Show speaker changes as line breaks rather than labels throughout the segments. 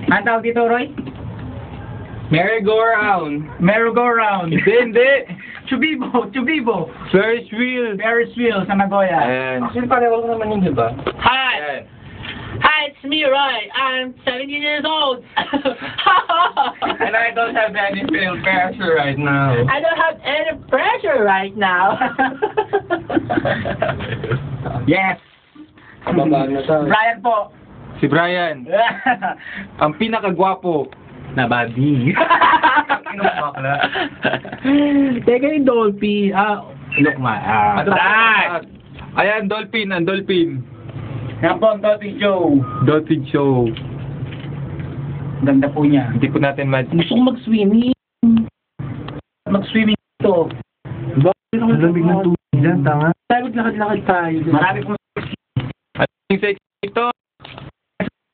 Ang tawag dito, Roy?
Merry-go-round.
Merry-go-round.
Hindi.
Chubibo.
Ferris wheel.
Ferris wheel sa Nagoya.
Ayan.
Actually, pareho naman yun, di ba?
Hi!
Ayan.
Hi, it's me, Roy. I'm 17 years old.
And I don't have any pressure right now.
I don't have any pressure right now.
Yes.
Kababaan na tayo.
Brian po.
Si Brian. Ang pinakagwapo na babi. Kinumakla.
Teka yung Dolphy. Look ma.
Ayan, Dolphin. Ang Dolphin.
Yan po ang Dolphy Show.
Dolphin Show.
Ganda po niya.
Hindi po natin
Gusto ko mag-swimming. Mag-swimming ito.
Bakit ang lamig ng tubig dyan, tanga? Tayo maglakad-lakad tayo.
Marami pong
At yung sex ito.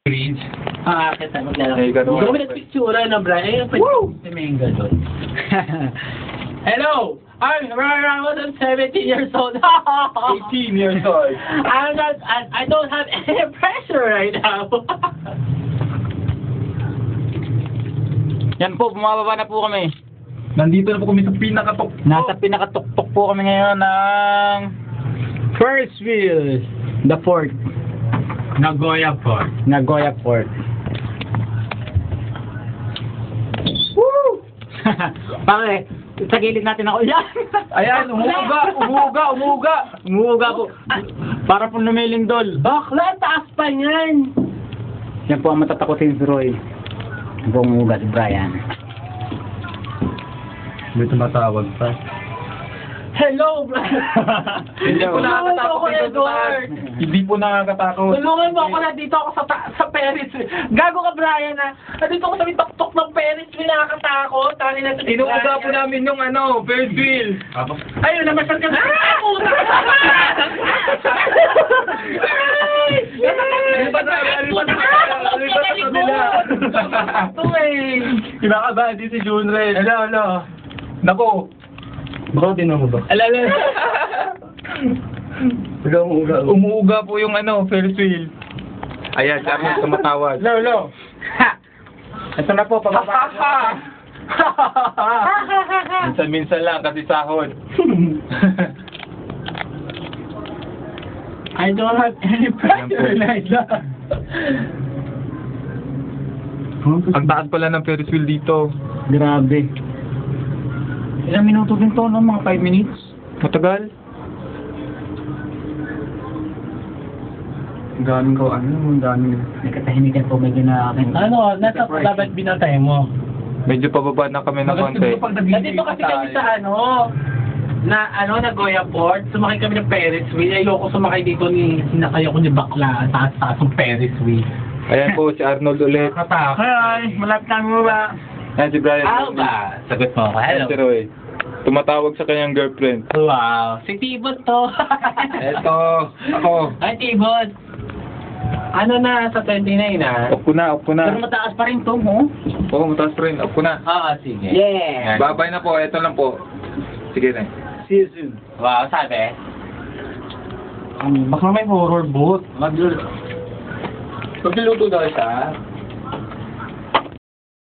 Kita maglalaki.
Gusto
Gusto ko nagpictura na, Brian. Woo! Si Menga doon. Hello! I'm around 17 years old.
18 years old.
I don't have any pressure right now.
Yan po, bumababa na po kami.
Nandito na po kami sa pinakatuktok.
Nasa pinakatuktok po kami ngayon ng Ferris wheel. The fort.
Nagoya Park.
Nagoya Fort. Woo! Pare, sa gilid natin ako. Yan!
Ayan, umuuga.
Umuuga po. Para po lumilindol.
Bakla, taas pa niyan.
Yan po ang matatakotin si Roy. Buong umuga si Brian.
May tumatawag pa.
Hello, Brian.
Hindi po nakakatakot dito sa taas. Hindi po nakakatakot.
Tulungan mo ako na dito ako sa Paris. Gago ka, Brian, ha? Nandito ako sa may tuktok ng Paris. May nakakatakot. Tani na ito.
Inuuga po namin yung Ferris wheel.
Ayun, namasyal ka na.
Kinakabahan din si Junred. Hello. Nako.
Baka din mo ba?
Alala.
Umuuga.
Umuuga po yung Ferris wheel. Ayan, sabi tumatawag.
Lo. Ha! Ito na po, pababa.
Minsan lang kasi sahod.
I don't have any pressure like that.
Ang taas pala ng Ferris wheel dito.
Grabe. Ilang minuto din to, no? Mga 5 minutes?
Matagal.
Ang daming ko, ang daming.
Nagkatahimikan po medyo na akin.
Nasa dapat binatay mo?
Medyo pababa na kami ng konti.
Nandito kasi kami sa Nagoya Port. Sumakay kami ng Ferris wheel. Ayoko sumakay dito sinakay ako ni Bakla. Taas-taas ng Ferris wheel.
Ayan po, si Arnold ulit.
Hi! Malapit kami mo ba?
Ayan si Brian.
Ba? Sagot mo ako.
Ayan si Roy. Tumatawag sa kanyang girlfriend.
Wow. Si Tibot to.
Eto, ako.
Ay, Tibot. Ano na, sa 29 na?
Off ko na.
Pero mataas pa rin to, mo.
Oo, mataas pa rin. Off ko na.
Oo, sige.
Yeah!
Babay na po. Eto lang po. Sige na.
See you soon.
Wow, sabi.
Baka may horror boat.
Magluluto daw siya.